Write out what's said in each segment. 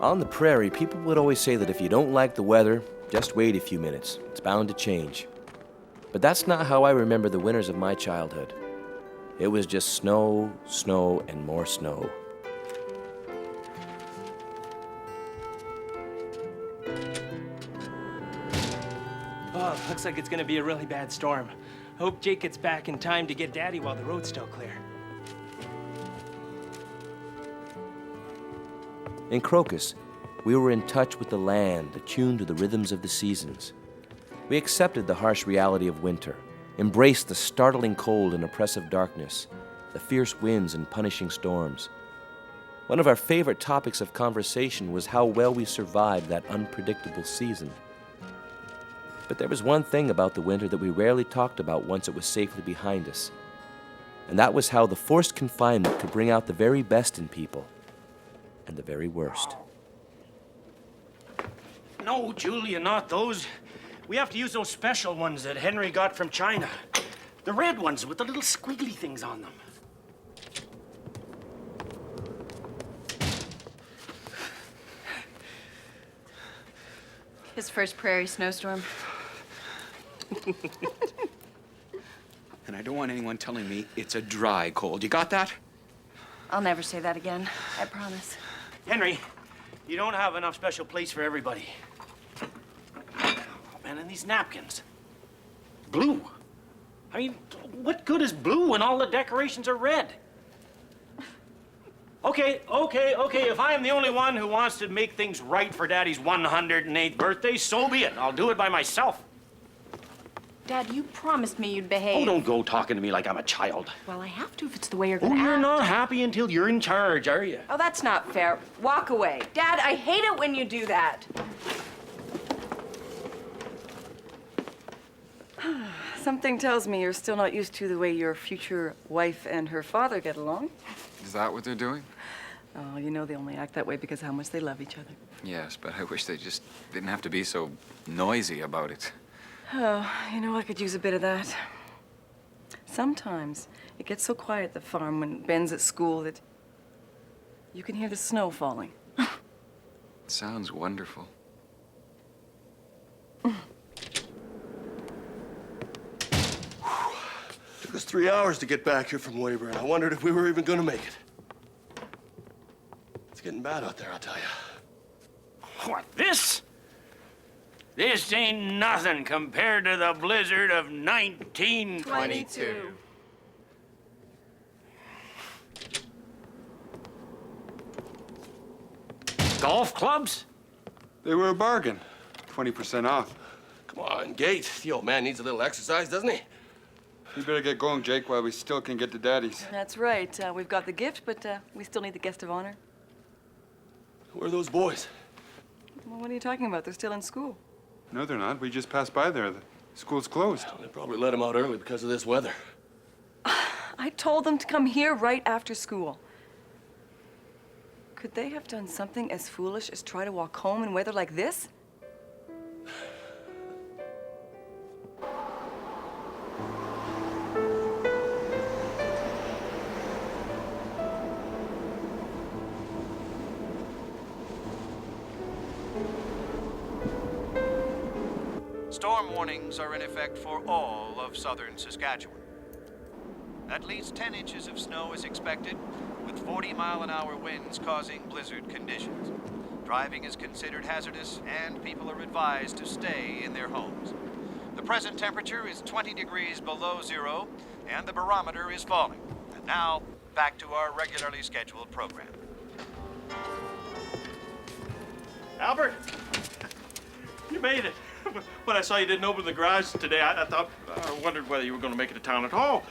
On the prairie, people would always say that if you don't like the weather, just wait a few minutes. It's bound to change. But that's not how I remember the winters of my childhood. It was just snow, snow, and more snow. Oh, looks like it's gonna be a really bad storm. Hope Jake gets back in time to get Daddy while the road's still clear. In Crocus, we were in touch with the land, attuned to the rhythms of the seasons. We accepted the harsh reality of winter, embraced the startling cold and oppressive darkness, the fierce winds and punishing storms. One of our favorite topics of conversation was how well we survived that unpredictable season. But there was one thing about the winter that we rarely talked about once it was safely behind us, and that was how the forced confinement could bring out the very best in people and the very worst. No, Julia, not those. We have to use those special ones that Henry got from China. The red ones with the little squiggly things on them. His first prairie snowstorm. And I don't want anyone telling me it's a dry cold. You got that? I'll never say that again. I promise. Henry, you don't have enough special plates for everybody. Oh, man, and these napkins. Blue. I mean, what good is blue when all the decorations are red? Okay. If I am the only one who wants to make things right for Daddy's 108th birthday, so be it. I'll do it by myself. Dad, you promised me you'd behave. Oh, don't go talking to me like I'm a child. Well, I have to if it's the way you're Oh, gonna you're act. not happy until you're in charge, are you? Oh, that's not fair. Walk away. Dad, I hate it when you do that. Something tells me you're still not used to the way your future wife and her father get along. Is that what they're doing? Oh, you know they only act that way because how much they love each other. Yes, but I wish they just didn't have to be so noisy about it. Oh, you know, I could use a bit of that. Sometimes it gets so quiet at the farm when Ben's at school that you can hear the snow falling. It sounds wonderful. Took us 3 hours to get back here from Weyburn. I wondered if we were even going to make it. It's getting bad out there, I'll tell you. What, this? This ain't nothing compared to the blizzard of 1922. Golf clubs? They were a bargain. 20% off. Come on, Gate. The old man needs a little exercise, doesn't he? You better get going, Jake, while we still can get to Daddy's. That's right. We've got the gift, but we still need the guest of honor. Where are those boys? Well, what are you talking about? They're still in school. No, they're not. We just passed by there. The school's closed. Well, they probably let them out early because of this weather. I told them to come here right after school. Could they have done something as foolish as try to walk home in weather like this? Storm warnings are in effect for all of southern Saskatchewan. At least 10 inches of snow is expected, with 40-mile-an-hour winds causing blizzard conditions. Driving is considered hazardous, and people are advised to stay in their homes. The present temperature is 20 degrees below zero, and the barometer is falling. And now, back to our regularly scheduled program. Albert, you made it. When I saw you didn't open the garage today, I wondered whether you were going to make it to town at all.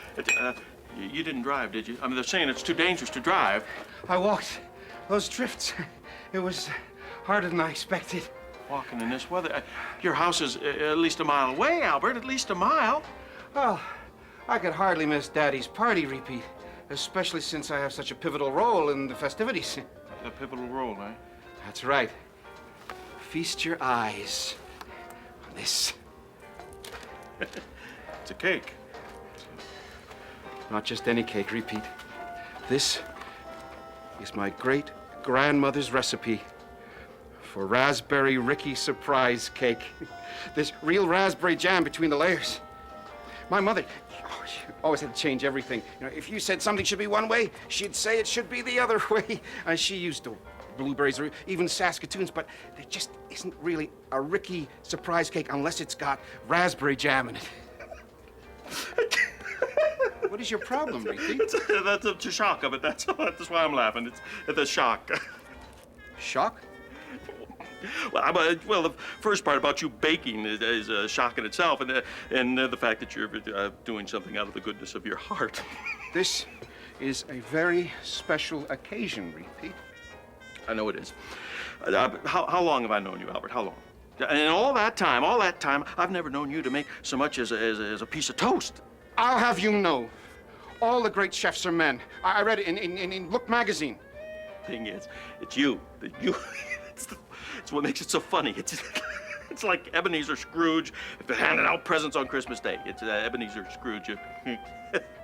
You didn't drive, did you? I mean, they're saying it's too dangerous to drive. I walked those drifts. It was harder than I expected. Walking in this weather. Your house is at least a mile away, Albert, at least a mile. Well, I could hardly miss Daddy's party repeat, especially since I have such a pivotal role in the festivities. A pivotal role, eh? That's right. Feast your eyes on this. It's a cake. Not just any cake, repeat. This is my great-grandmother's recipe for raspberry Rickey surprise cake. There's real raspberry jam between the layers. My mother, she always had to change everything. You know, if you said something should be one way, she'd say it should be the other way. And she used to blueberries or even Saskatoons, but there just isn't really a Rickey surprise cake unless it's got raspberry jam in it. What is your problem, Rickey? That's a shock of it. That's why I'm laughing. It's a shock. Shock? Well, the first part about you baking is a shock in itself, and the fact that you're doing something out of the goodness of your heart. This is a very special occasion, Rickey. I know it is. How long have I known you, Albert? How long? And all that time, I've never known you to make so much as a piece of toast. I'll have you know, all the great chefs are men. I read it in Look magazine. Thing is, it's you. It's what makes it so funny. It's like Ebenezer Scrooge handing out presents on Christmas Day. It's Ebenezer Scrooge.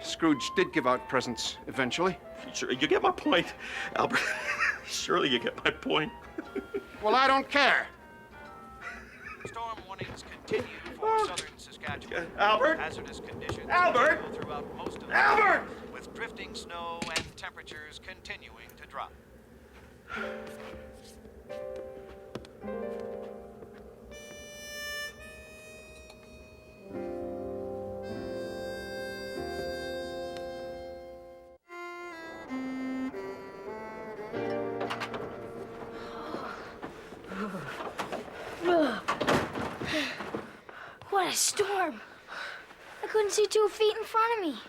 Scrooge did give out presents eventually. Sure, you get my point, Albert. Surely you get my point. Well, I don't care. Storm warnings continue for southern Saskatchewan. Albert? Hazardous conditions Albert? continue throughout most of the Albert! state, with drifting snow and temperatures continuing to drop. What a storm! I couldn't see 2 feet in front of me.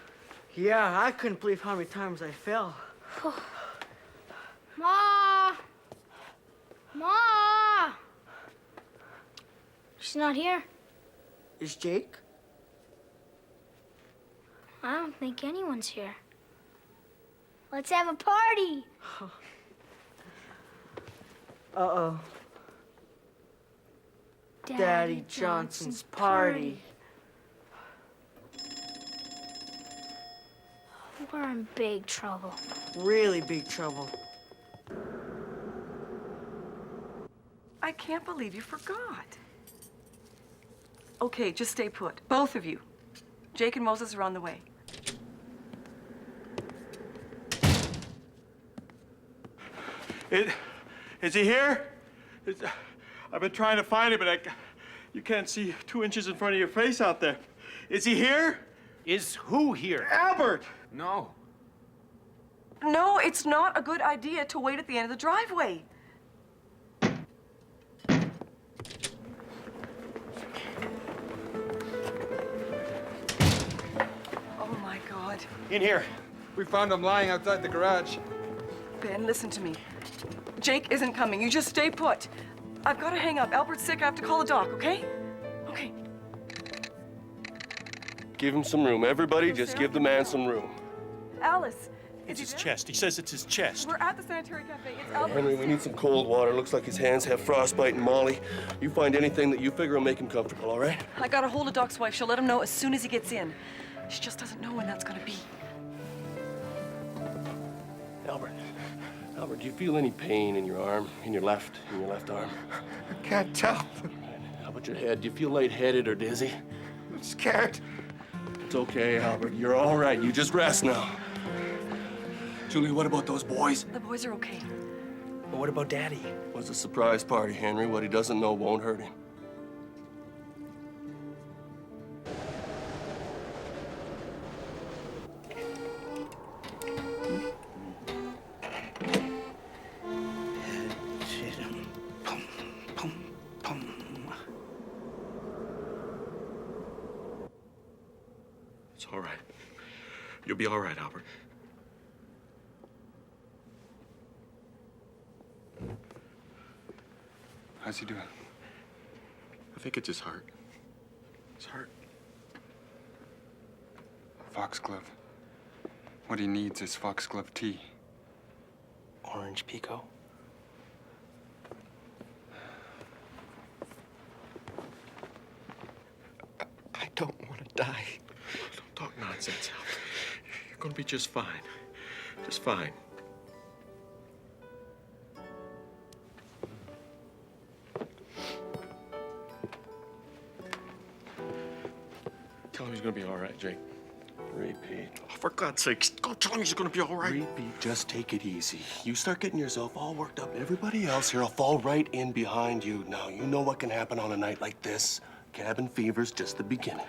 Yeah, I couldn't believe how many times I fell. Ma! Ma! She's not here. Is Jake? I don't think anyone's here. Let's have a party! Uh-oh. Daddy Johnson's party. We're in big trouble. Really big trouble. I can't believe you forgot. Okay, just stay put. Both of you. Jake and Moses are on the way. Is he here? I've been trying to find him, but you can't see 2 inches in front of your face out there. Is he here? Is who here? Albert! No. No, it's not a good idea to wait at the end of the driveway. Oh, my God. In here. We found him lying outside the garage. Ben, listen to me. Jake isn't coming. You just stay put. I've got to hang up. Albert's sick. I have to call the doc, okay? Okay. Give him some room. Everybody, just give the man some room. Alice. It's his chest. He says it's his chest. We're at the Sanitary Cafe. It's Albert. Henry, we need some cold water. Looks like his hands have frostbite. And Molly, you find anything that you figure will make him comfortable, all right? I got a hold of Doc's wife. She'll let him know as soon as he gets in. She just doesn't know when that's gonna be. Albert, do you feel any pain in your arm, in your left arm? I can't tell. How about your head? Do you feel lightheaded or dizzy? I'm scared. It's okay, Albert. You're all right. You just rest now. Julie, what about those boys? The boys are okay. But what about Daddy? It was a surprise party, Henry. What he doesn't know won't hurt him. It's all right. You'll be all right, Albert. How's he doing? I think it's his heart. His heart. Foxglove. What he needs is foxglove tea. Orange Pico? I don't want to die. Don't talk nonsense, Albert. You're gonna be just fine. Just fine. Tell him he's gonna be all right, Jake. Repeat. Oh, for God's sakes, go tell him he's gonna be all right. Repeat, just take it easy. You start getting yourself all worked up, everybody else here will fall right in behind you. Now, you know what can happen on a night like this. Cabin fever's just the beginning.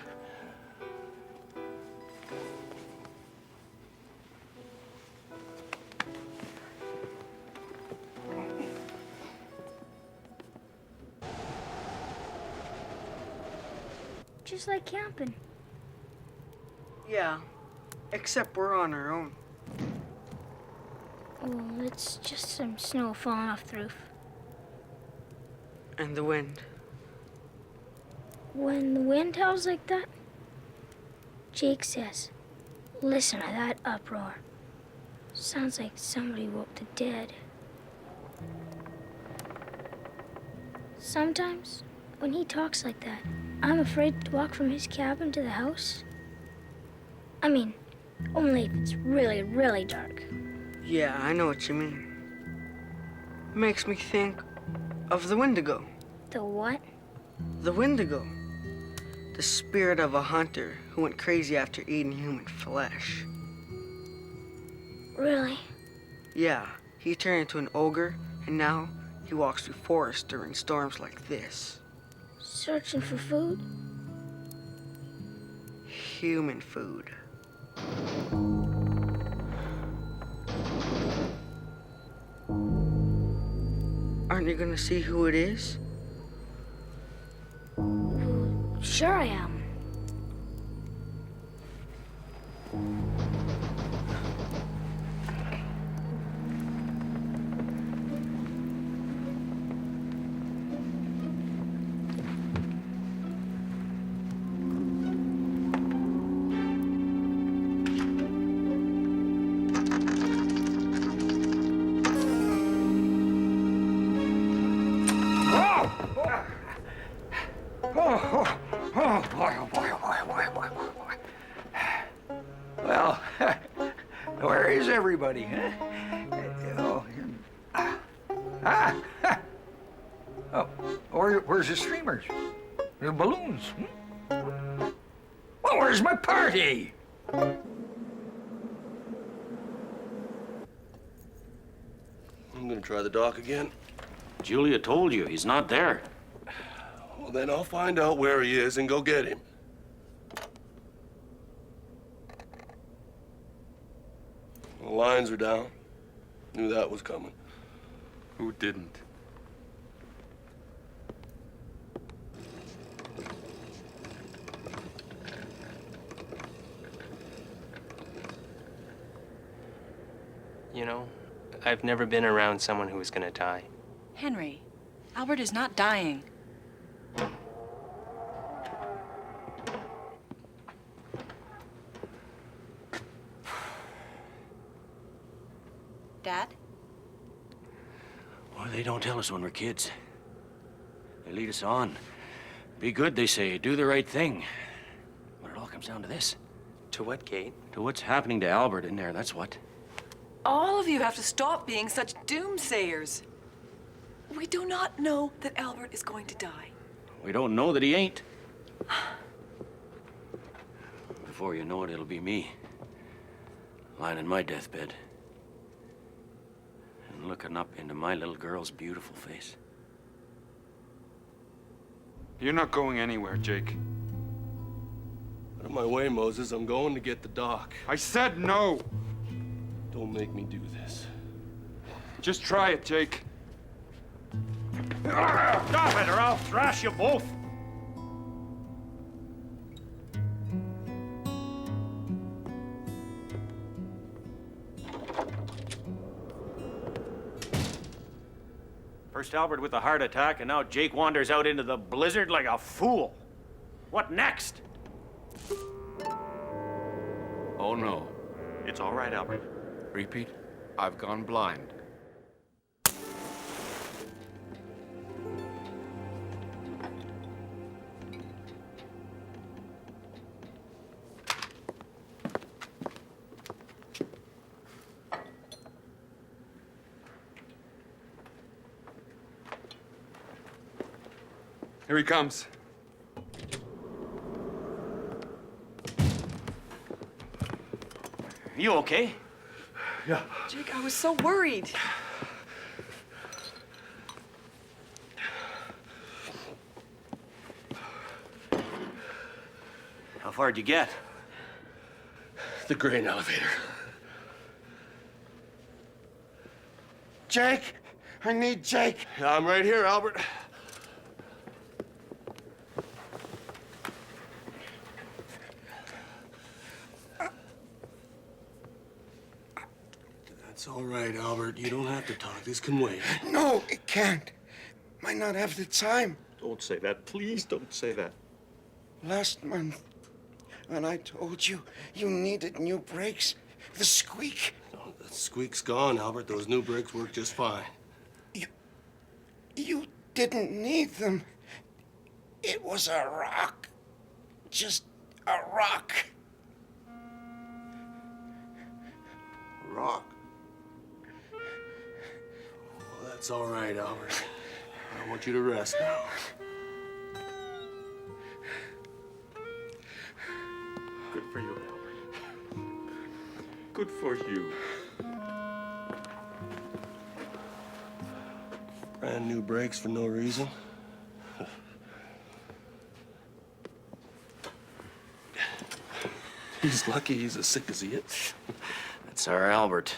Just like camping. Yeah, except we're on our own. Oh, it's just some snow falling off the roof. And the wind. When the wind howls like that, Jake says, listen to that uproar. Sounds like somebody woke the dead. Sometimes, when he talks like that, I'm afraid to walk from his cabin to the house. I mean, only if it's really, really dark. Yeah, I know what you mean. Makes me think of the Wendigo. The what? The Wendigo. The spirit of a hunter who went crazy after eating human flesh. Really? Yeah, he turned into an ogre, and now he walks through forests during storms like this. Searching for food? Human food. Aren't you gonna see who it is? Sure I am. Well, where is everybody, huh? Oh, where's the streamers? The balloons? Well, where's my party? I'm gonna try the dock again. Julia told you he's not there. Well, then I'll find out where he is and go get him. The lines are down. Knew that was coming. Who didn't? You know, I've never been around someone who was gonna die. Henry, Albert is not dying. Dad? Well, they don't tell us when we're kids. They lead us on. Be good, they say. Do the right thing. But it all comes down to this. To what, Kate? To what's happening to Albert in there, that's what. All of you have to stop being such doomsayers. We do not know that Albert is going to die. We don't know that he ain't. Before you know it, it'll be me. Lying in my deathbed. And looking up into my little girl's beautiful face. You're not going anywhere, Jake. Out of my way, Moses. I'm going to get the dock. I said no! Don't make me do this. Just try it, Jake. Stop it, or I'll thrash you both. First Albert with a heart attack, and now Jake wanders out into the blizzard like a fool. What next? Oh, no. It's all right, Albert. Repeat. I've gone blind. Here he comes. You okay? Yeah. Jake, I was so worried. How far'd you get? The grain elevator. Jake! I need Jake! Yeah, I'm right here, Albert. That's all right, Albert. You don't have to talk. This can wait. No, it can't. Might not have the time. Don't say that. Please don't say that. Last month, when I told you you needed new brakes, the squeak. Oh, the squeak's gone, Albert. Those new brakes work just fine. You didn't need them. It was a rock. Just a rock. Rock? Well, that's all right, Albert. I want you to rest now. Good for you, Albert. Good for you. Brand new brakes for no reason. He's lucky he's as sick as he is. That's our Albert.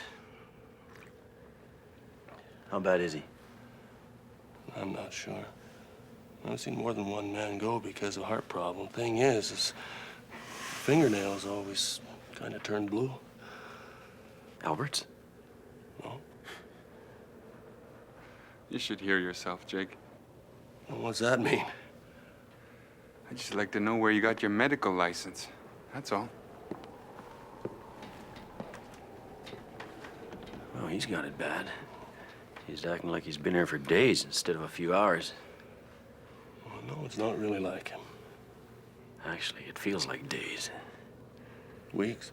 How bad is he? I'm not sure. I've seen more than one man go because of a heart problem. Thing is, his fingernails always kind of turn blue. Albert's? No. You should hear yourself, Jake. Well, what's that mean? I'd just like to know where you got your medical license. That's all. Oh, he's got it bad. He's acting like he's been here for days instead of a few hours. Well, no, it's not really like him. Actually, it feels like days. Weeks.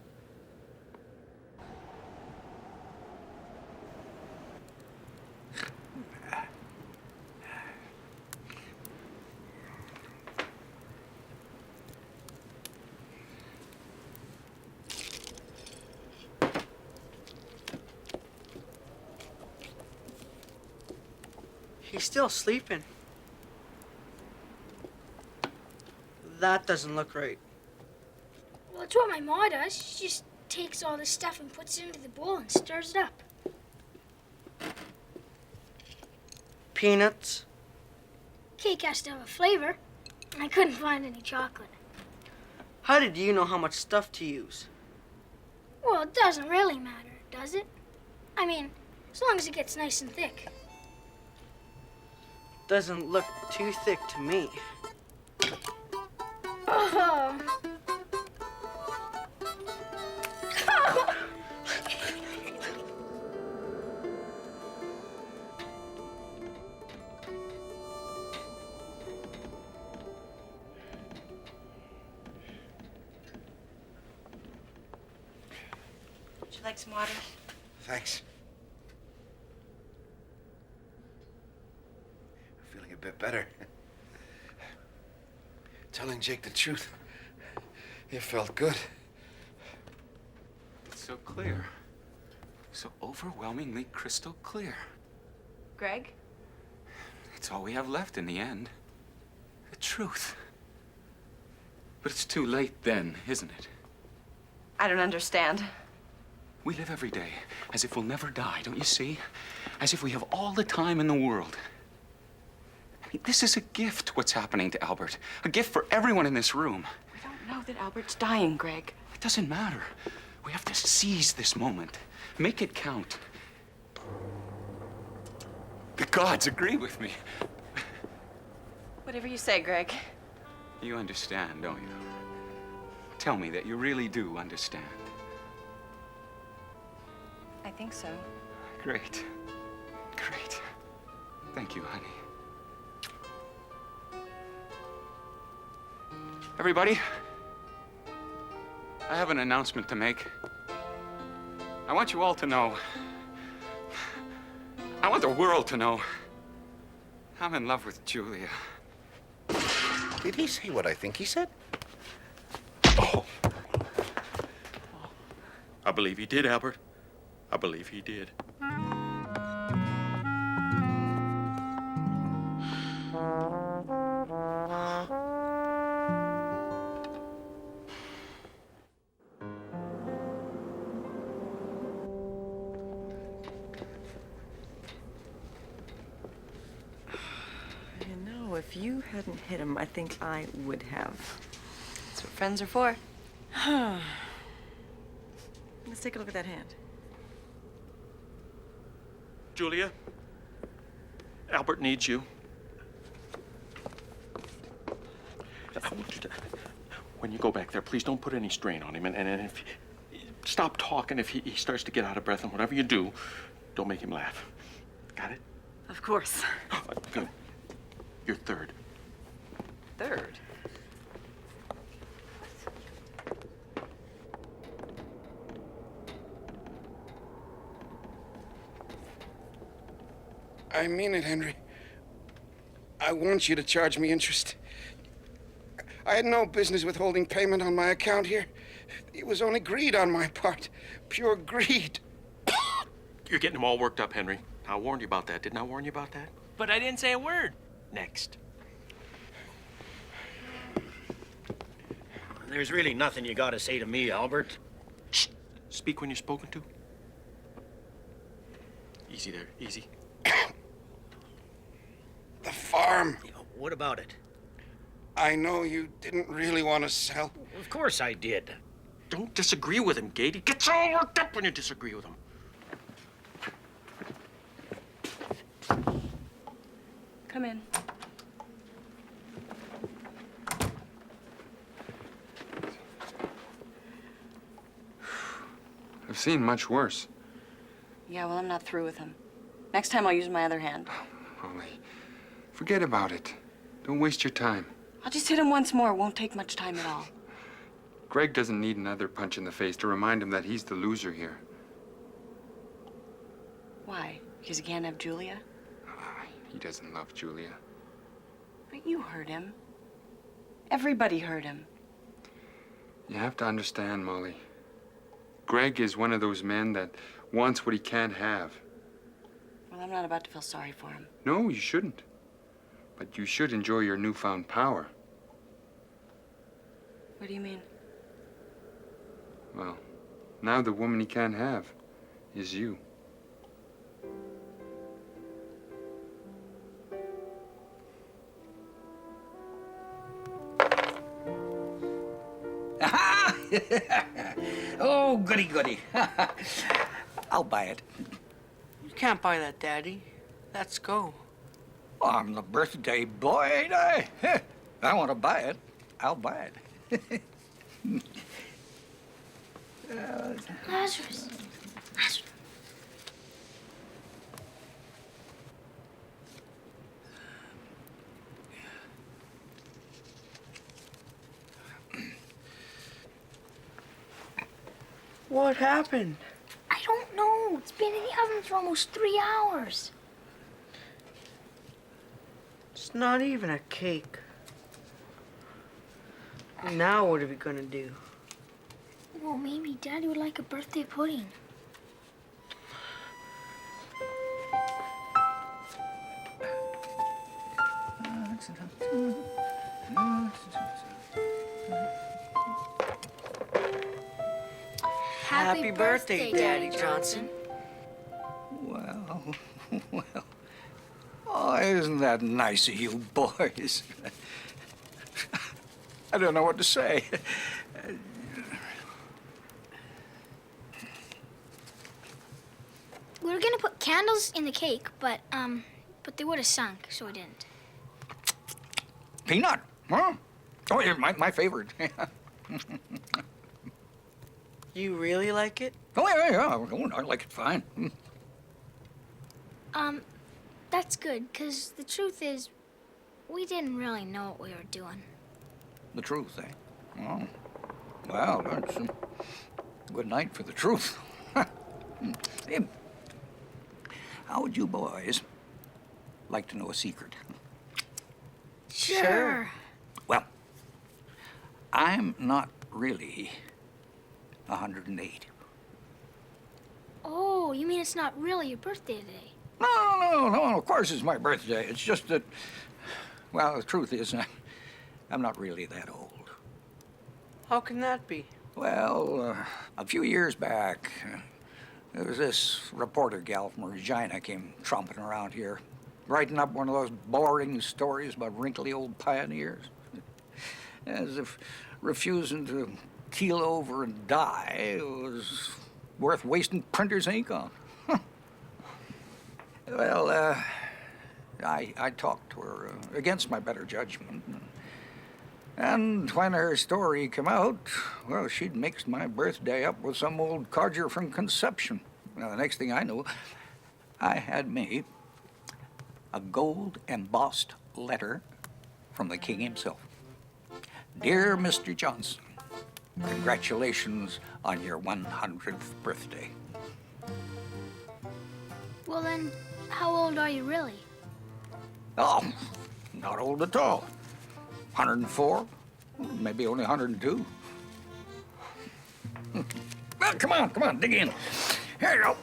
He's still sleeping. That doesn't look right. Well, that's what my ma does. She just takes all this stuff and puts it into the bowl and stirs it up. Peanuts. Cake has to have a flavor, and I couldn't find any chocolate. How did you know how much stuff to use? Well, it doesn't really matter, does it? I mean, as long as it gets nice and thick. Doesn't look too thick to me. Oh. Would you like some water? Thanks. I'm feeling a bit better. Telling Jake the truth, it felt good. It's so clear. So overwhelmingly crystal clear. Greg? It's all we have left in the end. The truth. But it's too late then, isn't it? I don't understand. We live every day as if we'll never die, don't you see? As if we have all the time in the world. I mean, this is a gift, what's happening to Albert. A gift for everyone in this room. We don't know that Albert's dying, Greg. It doesn't matter. We have to seize this moment. Make it count. The gods agree with me. Whatever you say, Greg. You understand, don't you? Tell me that you really do understand. I think so. Great. Great. Thank you, honey. Everybody, I have an announcement to make. I want you all to know. I want the world to know. I'm in love with Julia. Did he say what I think he said? I believe he did, Albert. I believe he did. If you hadn't hit him, I think I would have. That's what friends are for. Let's take a look at that hand. Julia, Albert needs you. I want you to, when you go back there, please don't put any strain on him. And if stop talking if he starts to get out of breath, and whatever you do, don't make him laugh. Got it? Of course. Good. You're third. Third? I mean it, Henry. I want you to charge me interest. I had no business withholding payment on my account here. It was only greed on my part. Pure greed. You're getting him all worked up, Henry. I warned you about that. Didn't I warn you about that? But I didn't say a word. Next. There's really nothing you gotta say to me, Albert. Shh. Speak when you're spoken to. Easy there, easy. The farm. What about it? I know you didn't really want to sell. Of course I did. Don't disagree with him, Gate. He gets all worked up when you disagree with him. Come in. I've seen much worse. Yeah, well, I'm not through with him. Next time I'll use my other hand. Molly, forget about it. Don't waste your time. I'll just hit him once more. It won't take much time at all. Greg doesn't need another punch in the face to remind him that he's the loser here. Why? Because he can't have Julia? He doesn't love Julia. But you hurt him. Everybody hurt him. You have to understand, Molly. Greg is one of those men that wants what he can't have. Well, I'm not about to feel sorry for him. No, you shouldn't. But you should enjoy your newfound power. What do you mean? Well, now the woman he can't have is you. Oh, goody, goody. I'll buy it. You can't buy that, Daddy. Let's go. Well, I'm the birthday boy, ain't I? I want to buy it. I'll buy it. Lazarus. Lazarus. What happened? I don't know. It's been in the oven for almost 3 hours. It's not even a cake. Now what are we gonna do? Well, maybe Daddy would like a birthday pudding. Happy birthday, Daddy Johnson. Well, well. Oh, isn't that nice of you boys? I don't know what to say. We were gonna put candles in the cake, but they would have sunk, so we didn't. Peanut, huh? Oh, yeah, my favorite. You really like it? Oh, yeah. Oh, I like it fine. That's good, because the truth is, we didn't really know what we were doing. The truth, eh? Oh. Well, that's a good night for the truth. Hey, how would you boys like to know a secret? Sure. Well, I'm not really 108. Oh, you mean it's not really your birthday today? No, of course it's my birthday. It's just that, well, the truth is, I'm not really that old. How can that be? Well, a few years back, there was this reporter gal from Regina came tromping around here, writing up one of those boring stories about wrinkly old pioneers. As if refusing to keel over and die was worth wasting printer's ink on. Well, I talked to her against my better judgment. And when her story came out, well, she'd mixed my birthday up with some old codger from Conception. Well, the next thing I knew, I had me a gold-embossed letter from the king himself. Dear Mr. Johnson, congratulations on your 100th birthday. Well then, how old are you really? Oh, not old at all. 104, maybe only 102. Well, come on, dig in. Here you go.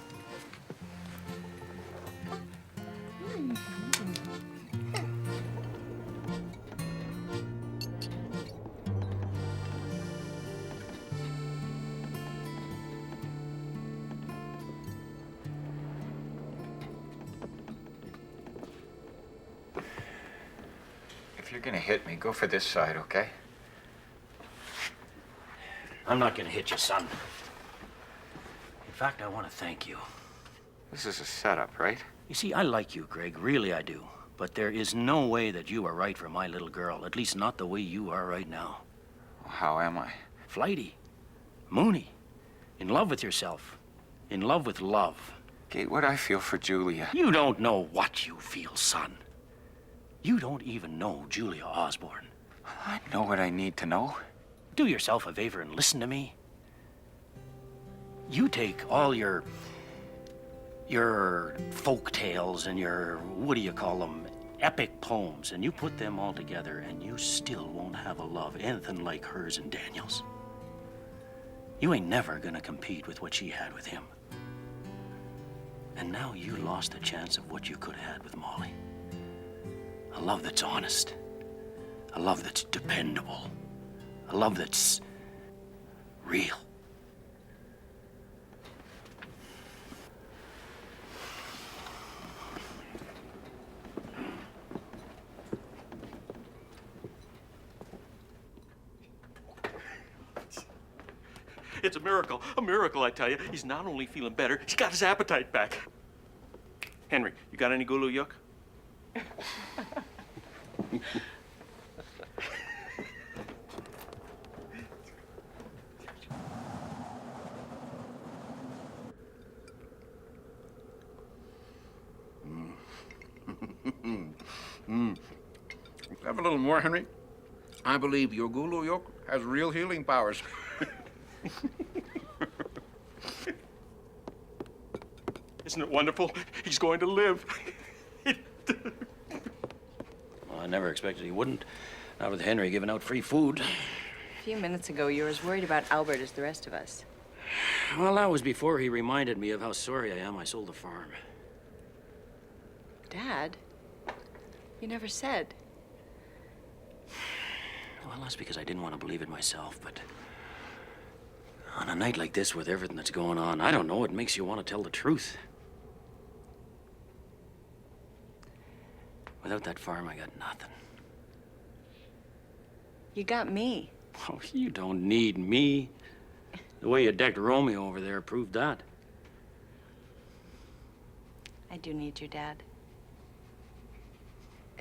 If you're gonna hit me, go for this side, okay? I'm not gonna hit you, son. In fact, I want to thank you. This is a setup, right? You see, I like you, Greg. Really, I do. But there is no way that you are right for my little girl. At least not the way you are right now. Well, how am I? Flighty. Moony. In love with yourself. In love with love. Kate, what I feel for Julia. You don't know what you feel, son. You don't even know Julia Osborne. I know what I need to know. Do yourself a favor and listen to me. You take all your folk tales and your, what do you call them, epic poems, and you put them all together and you still won't have a love anything like hers and Daniel's. You ain't never gonna compete with what she had with him. And now you lost the chance of what you could have had with Molly. A love that's honest. A love that's dependable. A love that's real. It's a miracle, I tell you. He's not only feeling better, he's got his appetite back. Henry, you got any gulu yuck? Have a little more, Henry. I believe your gulu yolk has real healing powers. Isn't it wonderful? He's going to live. Well, I never expected he wouldn't. Not with Henry giving out free food. A few minutes ago, you were as worried about Albert as the rest of us. Well, that was before he reminded me of how sorry I am I sold the farm. Dad, you never said. Well, that's because I didn't want to believe it myself, but on a night like this with everything that's going on, I don't know, it makes you want to tell the truth. Without that farm, I got nothing. You got me. Oh, you don't need me. The way you decked Romeo over there proved that. I do need you, Dad.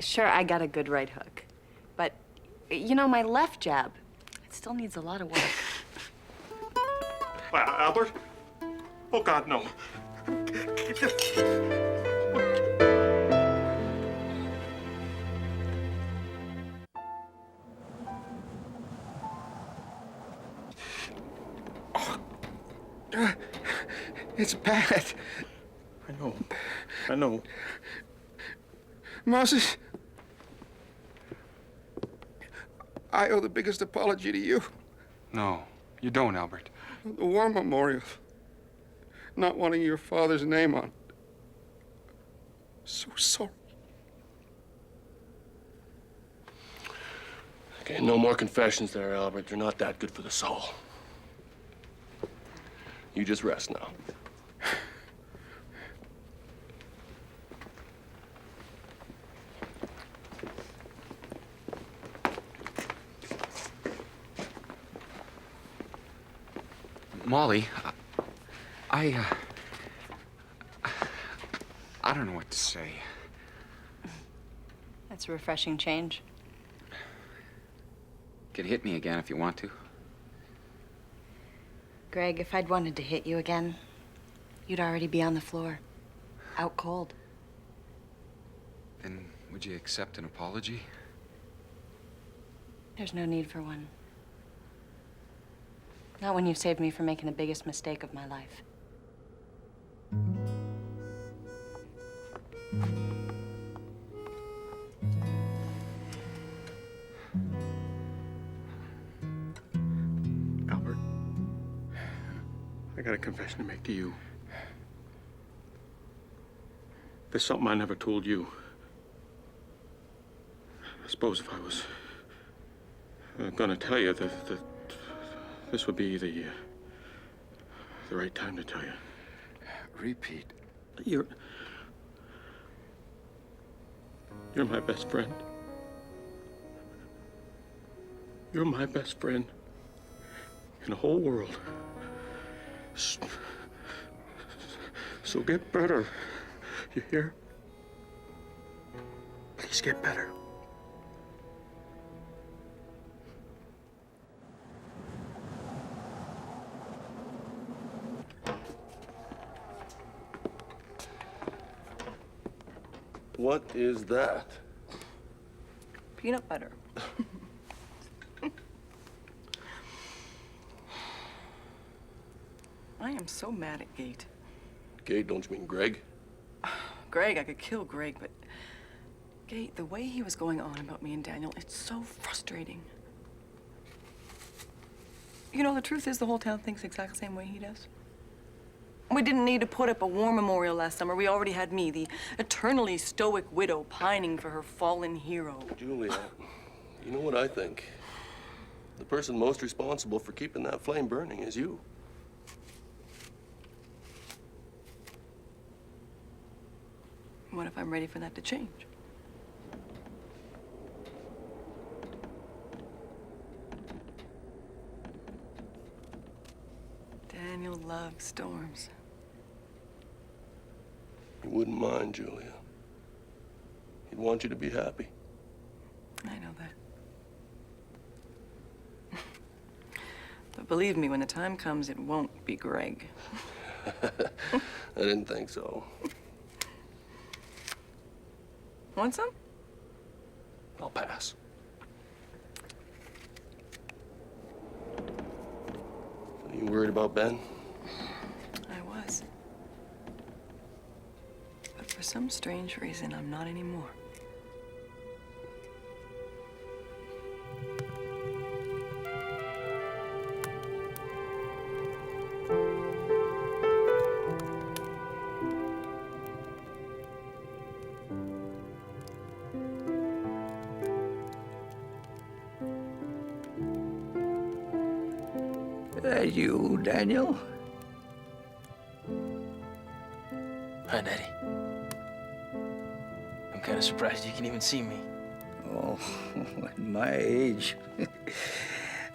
Sure, I got a good right hook. But, you know, my left jab, it still needs a lot of work. Albert? Oh, God, no. It's bad. I know. Moses, I owe the biggest apology to you. No, you don't, Albert. The war memorial. not wanting your father's name on it. So sorry. Okay, no more confessions there, Albert. They're not that good for the soul. You just rest now. Molly, I don't know what to say. That's a refreshing change. You can hit me again if you want to. Greg, if I'd wanted to hit you again, you'd already be on the floor, out cold. Then would you accept an apology? There's no need for one. Not when you've saved me from making the biggest mistake of my life. Albert, I got a confession to make to you. There's something I never told you. I suppose if I was gonna tell you that this would be the right time to tell you. Repeat. You're my best friend. You're my best friend in the whole world. So get better. You hear? Please get better. What is that? Peanut butter. I am so mad at Gate. Gate, don't you mean Greg? Greg, I could kill Greg, but Gate, the way he was going on about me and Daniel, it's so frustrating. You know, the truth is the whole town thinks the exact same way he does. We didn't need to put up a war memorial last summer. We already had me, the eternally stoic widow pining for her fallen hero. Julia, you know what I think? The person most responsible for keeping that flame burning is you. What if I'm ready for that to change? Daniel loves storms. He wouldn't mind, Julia. He'd want you to be happy. I know that. But believe me, when the time comes, it won't be Greg. I didn't think so. Want some? I'll pass. Are you worried about Ben? I was. But for some strange reason, I'm not anymore. You, Daniel? Hi, Daddy. I'm kind of surprised you can even see me. Oh, at my age,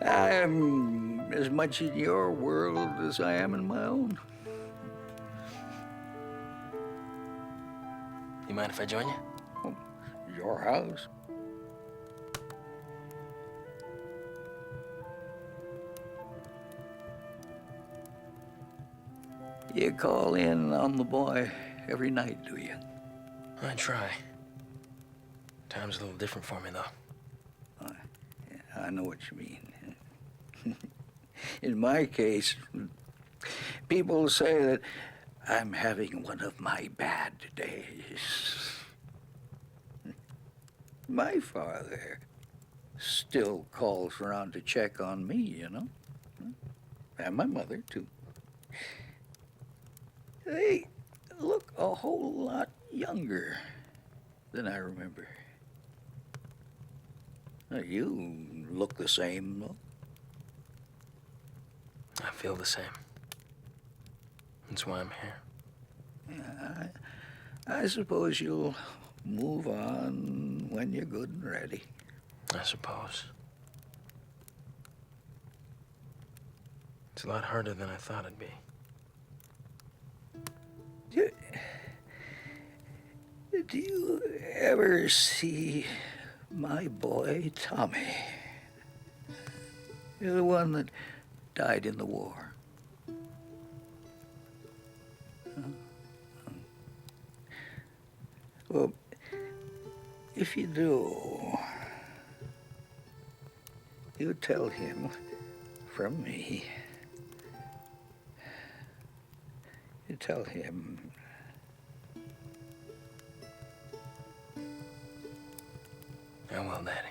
I'm as much in your world as I am in my own. You mind if I join you? Oh, your house. You call in on the boy every night, do you? I try. Time's a little different for me, though. I know what you mean. In my case, people say that I'm having one of my bad days. My father still calls around to check on me, you know? And my mother, too. They look a whole lot younger than I remember. You look the same, though. I feel the same. That's why I'm here. Yeah, I suppose you'll move on when you're good and ready. I suppose. It's a lot harder than I thought it'd be. Do you ever see my boy, Tommy? You're the one that died in the war. Well, if you do, you tell him from me. You tell him I will, Daddy.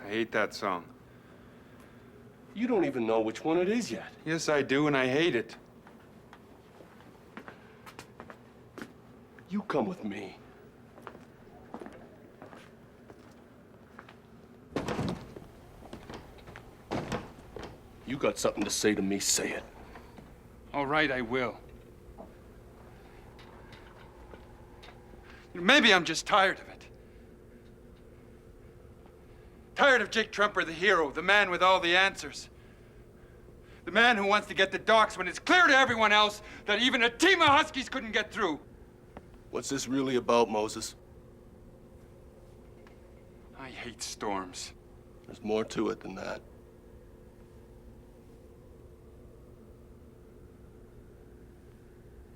I hate that song. You don't even know which one it is yet. Yes, I do, and I hate it. You come with me. You got something to say to me, say it. All right, I will. Maybe I'm just tired of it. Tired of Jake Tremper, the hero, the man with all the answers. The man who wants to get the docks when it's clear to everyone else that even a team of Huskies couldn't get through. What's this really about, Moses? I hate storms. There's more to it than that.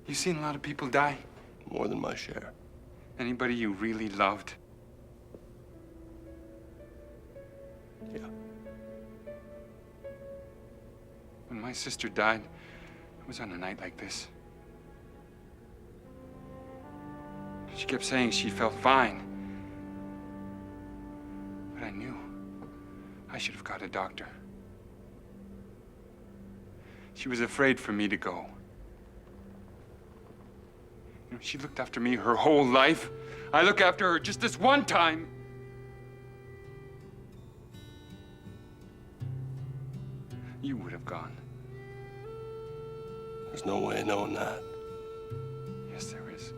You seen a lot of people die? More than my share. Anybody you really loved? Yeah. When my sister died, it was on a night like this. She kept saying she felt fine. But I knew I should have got a doctor. She was afraid for me to go. You know, she looked after me her whole life. I look after her just this one time. You would have gone. There's no way of knowing that. Yes, there is.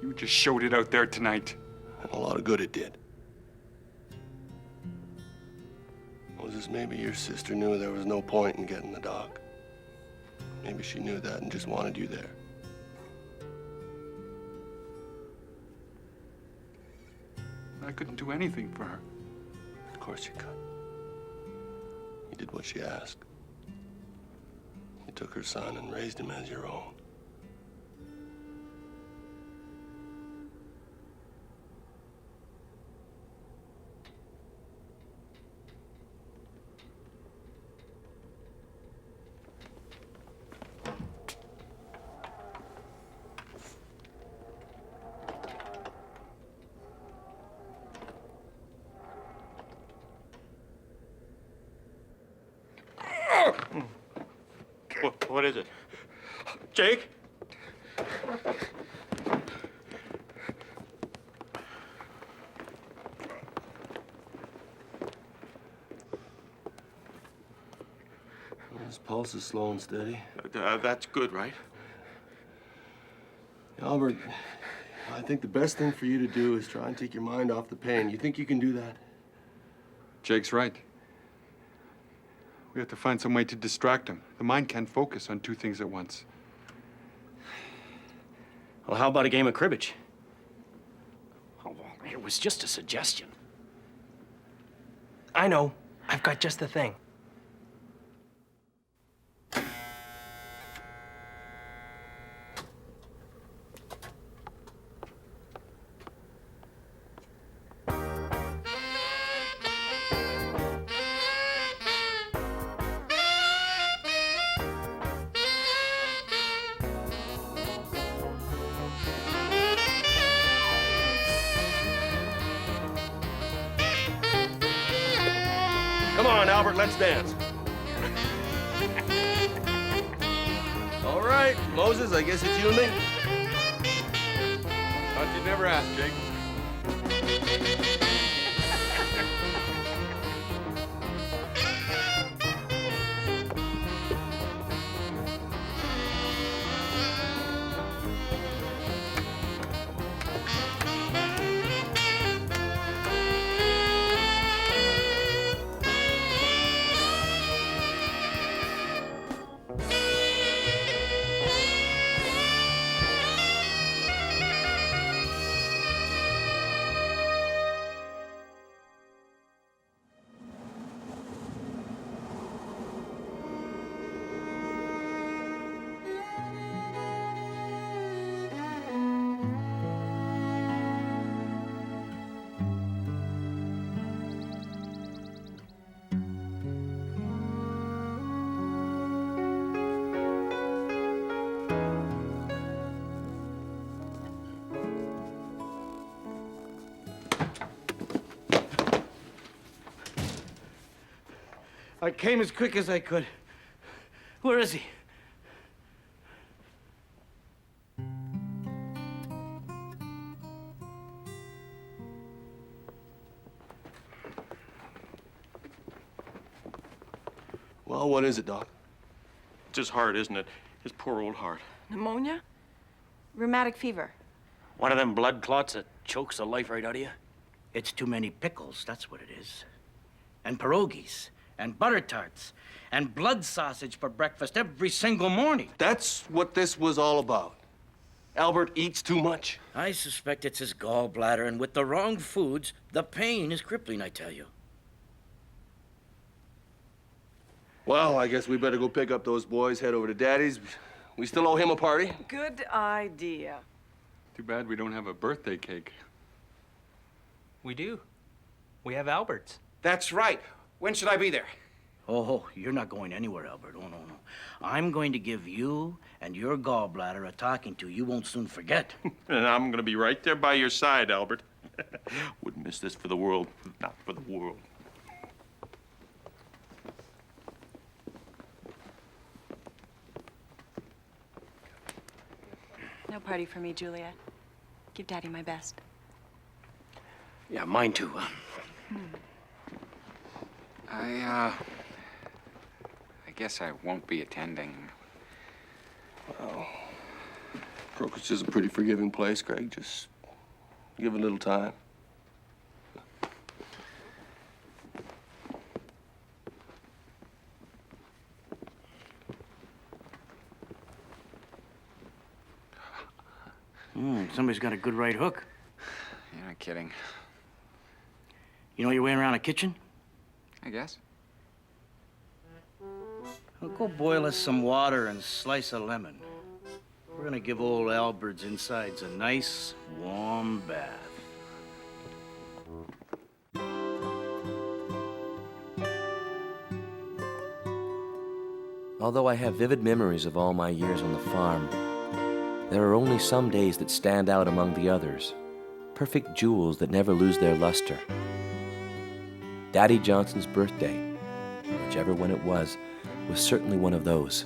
You just showed it out there tonight. And a lot of good it did. Moses, maybe your sister knew there was no point in getting the doc. Maybe she knew that and just wanted you there. I couldn't do anything for her. Of course you could. You did what she asked. You took her son and raised him as your own. What is it? Jake? His pulse is slow and steady. That's good, right? Albert, I think the best thing for you to do is try and take your mind off the pain. You think you can do that? Jake's right. We have to find some way to distract him. The mind can't focus on two things at once. Well, how about a game of cribbage? Oh, well, it was just a suggestion. I know. I've got just the thing. Albert, let's dance. All right, Moses, I guess it's you and me. Thought you'd never ask, Jake. I came as quick as I could. Where is he? Well, what is it, Doc? It's his heart, isn't it? His poor old heart. Pneumonia? Rheumatic fever. One of them blood clots that chokes the life right out of you? It's too many pickles, that's what it is. And pierogies, and butter tarts, and blood sausage for breakfast every single morning. That's what this was all about. Albert eats too much. I suspect it's his gallbladder, and with the wrong foods, the pain is crippling, I tell you. Well, I guess we better go pick up those boys, head over to Daddy's. We still owe him a party. Good idea. Too bad we don't have a birthday cake. We do. We have Albert's. That's right. When should I be there? Oh, you're not going anywhere, Albert. Oh, no, no. I'm going to give you and your gallbladder a talking to you won't soon forget. And I'm going to be right there by your side, Albert. Wouldn't miss this for the world. Not for the world. No party for me, Juliet. Give Daddy my best. Yeah, mine too. I guess I won't be attending. Well, Crocus is a pretty forgiving place, Greg. Just give it a little time. Somebody's got a good right hook. You're not kidding. You know your way around a kitchen? I guess. Well, go boil us some water and slice a lemon. We're gonna give old Albert's insides a nice, warm bath. Although I have vivid memories of all my years on the farm, there are only some days that stand out among the others, perfect jewels that never lose their luster. Daddy Johnson's birthday, whichever one it was certainly one of those.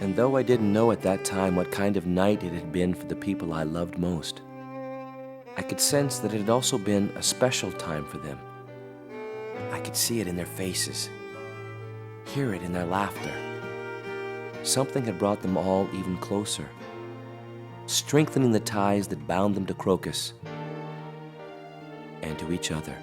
And though I didn't know at that time what kind of night it had been for the people I loved most, I could sense that it had also been a special time for them. I could see it in their faces, hear it in their laughter. Something had brought them all even closer, strengthening the ties that bound them to Crocus and to each other.